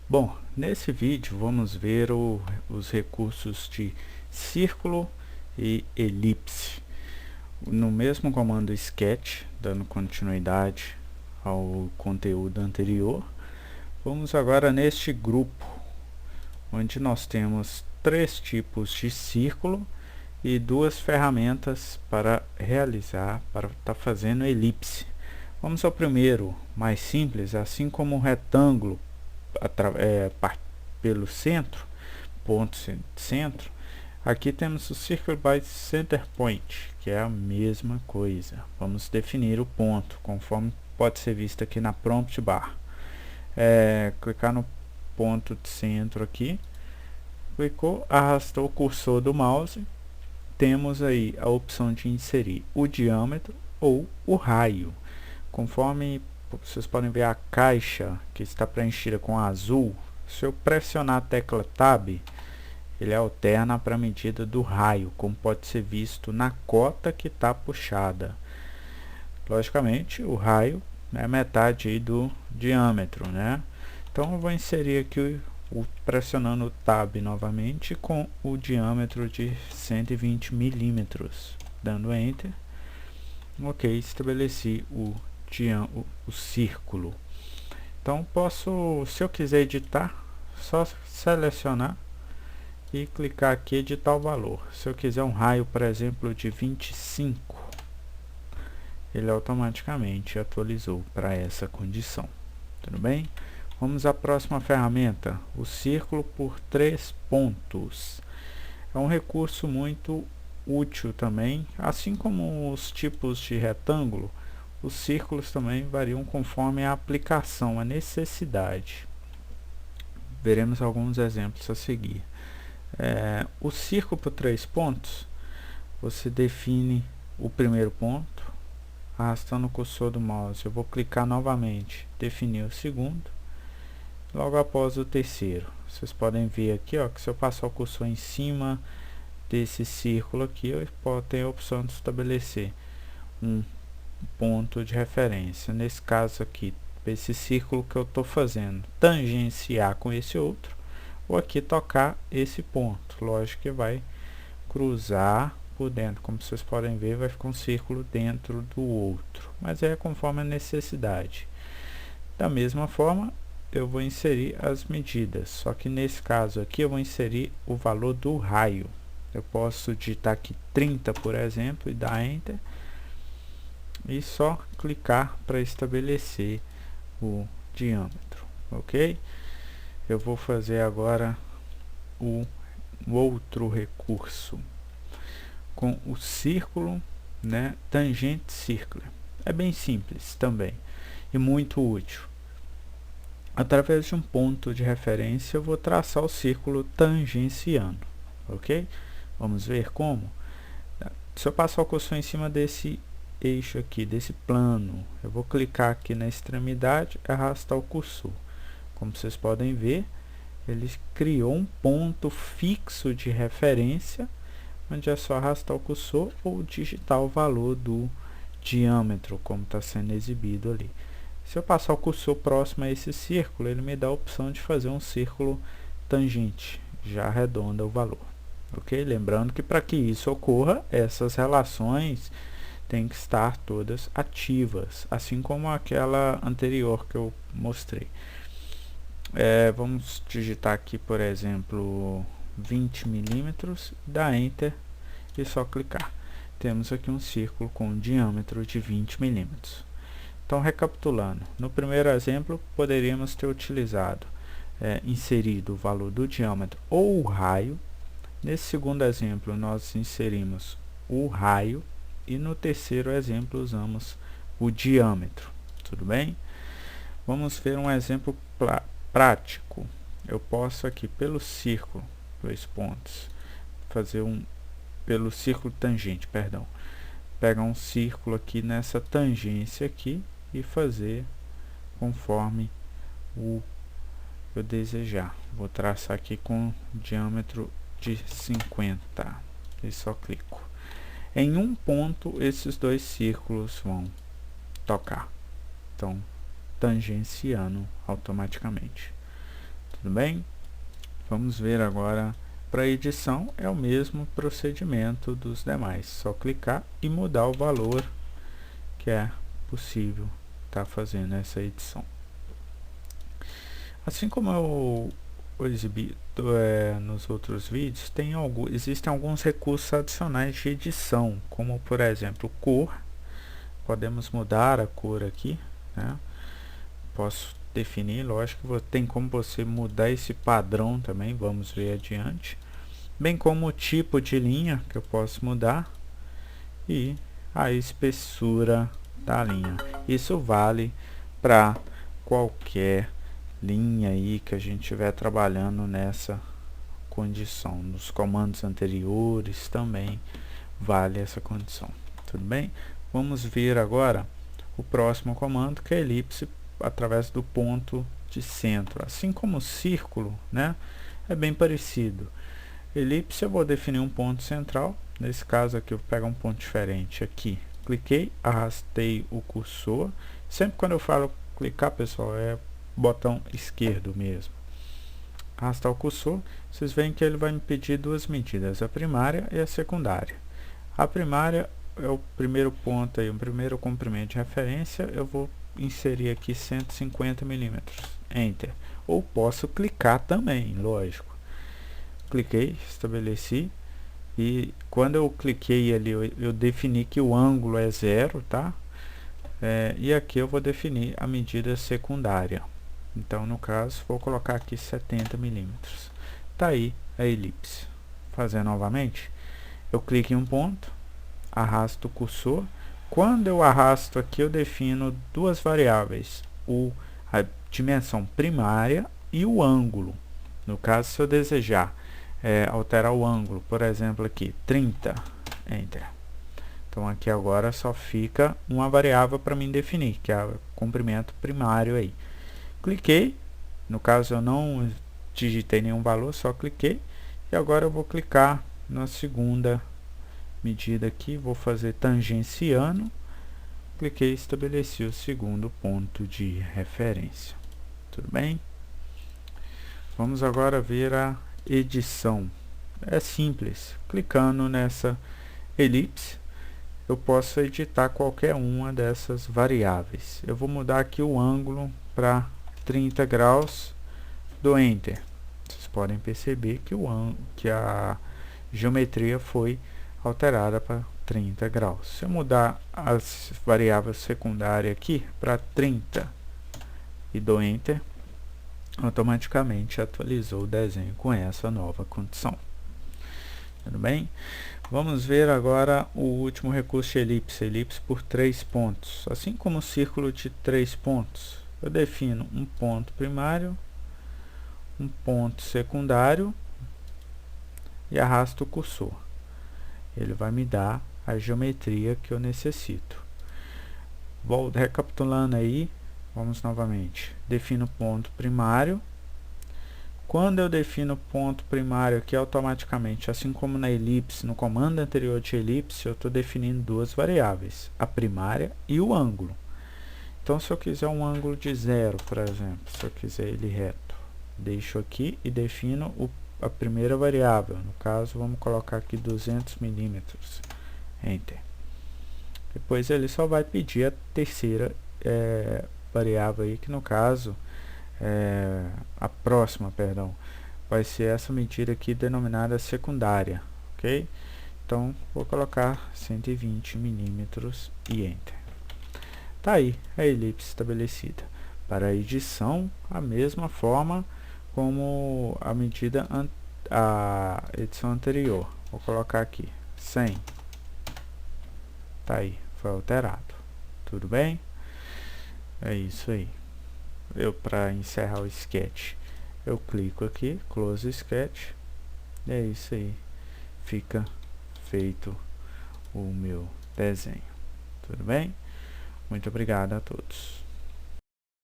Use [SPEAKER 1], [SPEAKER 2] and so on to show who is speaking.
[SPEAKER 1] Bom, nesse vídeo vamos ver os recursos de círculo e elipse. No mesmo comando sketch, dando continuidade ao conteúdo anterior, vamos agora neste grupo, onde nós temos três tipos de círculo e duas ferramentas para estar fazendo elipse. Vamos ao primeiro, mais simples, assim como o retângulo pelo centro, ponto centro, aqui temos o Circle by Center Point, que é a mesma coisa. Vamos definir o ponto, conforme pode ser visto aqui na prompt bar. Clicar no ponto de centro aqui, clicou, arrastou o cursor do mouse, temos aí a opção de inserir o diâmetro ou o raio. Conforme vocês podem ver, a caixa que está preenchida com azul, se eu pressionar a tecla Tab, ele alterna para a medida do raio, como pode ser visto na cota que está puxada. Logicamente, o raio é metade aí do diâmetro, né? Então eu vou inserir aqui pressionando o Tab novamente com o diâmetro de 120 milímetros, dando Enter. Ok, estabeleci o círculo. Então posso, se eu quiser editar, só selecionar e clicar aqui editar o valor. Se eu quiser um raio, por exemplo, de 25, ele automaticamente atualizou para essa condição. Tudo bem? Vamos à próxima ferramenta, o círculo por 3 pontos. É um recurso muito útil também, assim como os tipos de retângulo. Os círculos também variam conforme a aplicação, a necessidade. Veremos alguns exemplos a seguir. O círculo por 3 pontos, você define o primeiro ponto, arrastando o cursor do mouse, eu vou clicar novamente, definir o segundo, logo após o terceiro. Vocês podem ver aqui, ó, que se eu passar o cursor em cima desse círculo aqui, eu tenho a opção de estabelecer um ponto de referência. Nesse caso aqui, esse círculo que eu estou fazendo, tangenciar com esse outro, ou aqui tocar esse ponto. Lógico que vai cruzar por dentro, como vocês podem ver, vai ficar um círculo dentro do outro, mas é conforme a necessidade. Da mesma forma, eu vou inserir as medidas, só que nesse caso aqui eu vou inserir o valor do raio. Eu posso digitar aqui 30, por exemplo, e dar Enter, e só clicar para estabelecer o diâmetro, ok? Eu vou fazer agora o outro recurso com o círculo, né, tangente círculo. É bem simples também e muito útil. Através de um ponto de referência eu vou traçar o círculo tangenciando, ok? Vamos ver como. Se eu passar o cursor em cima desse eixo aqui, desse plano, eu vou clicar aqui na extremidade e arrastar o cursor. Como vocês podem ver, ele criou um ponto fixo de referência, onde é só arrastar o cursor ou digitar o valor do diâmetro, como está sendo exibido ali. Se eu passar o cursor próximo a esse círculo, ele me dá a opção de fazer um círculo tangente, já arredonda o valor. Ok? Lembrando que para que isso ocorra, essas relações têm que estar todas ativas, assim como aquela anterior que eu mostrei. Vamos digitar aqui, por exemplo, 20 milímetros, dar Enter e só clicar. Temos aqui um círculo com um diâmetro de 20 milímetros. Então, recapitulando, no primeiro exemplo, poderíamos ter utilizado, inserido o valor do diâmetro ou o raio. Nesse segundo exemplo, nós inserimos o raio. E no terceiro exemplo, usamos o diâmetro. Tudo bem? Vamos ver um exemplo prático. Eu posso aqui, pelo círculo, 2 pontos, fazer pelo círculo tangente, perdão. Pegar um círculo aqui nessa tangência aqui e fazer conforme eu desejar. Vou traçar aqui com diâmetro de 50 e só clico. Em um ponto, esses dois círculos vão tocar, então tangenciando automaticamente. Tudo tudo bem? Vamos ver agora, para edição é o mesmo procedimento dos demais, só clicar e mudar o valor que é possível estar fazendo essa edição. Assim como eu exibi nos outros vídeos, existem alguns recursos adicionais de edição, como por exemplo cor. Podemos mudar a cor aqui, né? Posso definir, lógico que tem como você mudar esse padrão também, vamos ver adiante, bem como o tipo de linha que eu posso mudar e a espessura da linha. Isso vale para qualquer linha aí que a gente estiver trabalhando nessa condição. Nos comandos anteriores também vale essa condição, tudo bem? Vamos ver agora o próximo comando, que é elipse, através do ponto de centro. Assim como o círculo, né, é bem parecido. Elipse eu vou definir um ponto central. Nesse caso aqui eu vou pegar um ponto diferente aqui. Cliquei, arrastei o cursor. Sempre quando eu falo clicar, pessoal, é botão esquerdo mesmo. Arrastar o cursor, vocês veem que ele vai me pedir duas medidas, a primária e a secundária. A primária é o primeiro ponto aí, o primeiro comprimento de referência, eu vou inserir aqui 150 mm, Enter. Ou posso clicar também, lógico. Cliquei, estabeleci, e quando eu cliquei ali, eu defini que o ângulo é 0, tá? E aqui eu vou definir a medida secundária. Então, no caso, vou colocar aqui 70 mm. Tá aí a elipse. Fazer novamente, eu clico em um ponto, arrasto o cursor. Quando eu arrasto aqui, eu defino duas variáveis, a dimensão primária e o ângulo. No caso, se eu desejar alterar o ângulo, por exemplo aqui, 30, Enter. Então aqui agora só fica uma variável para mim definir, que é o comprimento primário aí. Cliquei, no caso eu não digitei nenhum valor, só cliquei. E agora eu vou clicar na segunda medida aqui, vou fazer tangenciando. Cliquei e estabeleci o segundo ponto de referência. Tudo bem? Vamos agora ver a edição. É simples, clicando nessa elipse, eu posso editar qualquer uma dessas variáveis. Eu vou mudar aqui o ângulo para 30 graus, do Enter. Vocês podem perceber que a geometria foi alterada para 30 graus. Se eu mudar as variáveis secundárias aqui para 30 e dou Enter, automaticamente atualizou o desenho com essa nova condição. Tudo bem? Vamos ver agora o último recurso de elipse, elipse por 3 pontos. Assim como o círculo de 3 pontos, eu defino um ponto primário, um ponto secundário e arrasto o cursor. Ele vai me dar a geometria que eu necessito. Vou recapitulando aí, vamos novamente. Defino ponto primário. Quando eu defino ponto primário aqui, automaticamente, assim como na elipse, no comando anterior de elipse, eu estou definindo duas variáveis, a primária e o ângulo. Então, se eu quiser um ângulo de 0, por exemplo, se eu quiser ele reto, deixo aqui e defino a primeira variável. No caso, vamos colocar aqui 200 mm. Enter. Depois ele só vai pedir a terceira variável aí, que no caso, a próxima, perdão, vai ser essa medida aqui denominada secundária, ok? Então, vou colocar 120 mm e Enter. Tá aí a elipse estabelecida. Para a edição, a mesma forma como a edição anterior. Vou colocar aqui 100. Tá aí, foi alterado. Tudo bem? É isso aí. Para encerrar o sketch, eu clico aqui, close sketch. E é isso aí. Fica feito o meu desenho. Tudo bem? Muito obrigado a todos.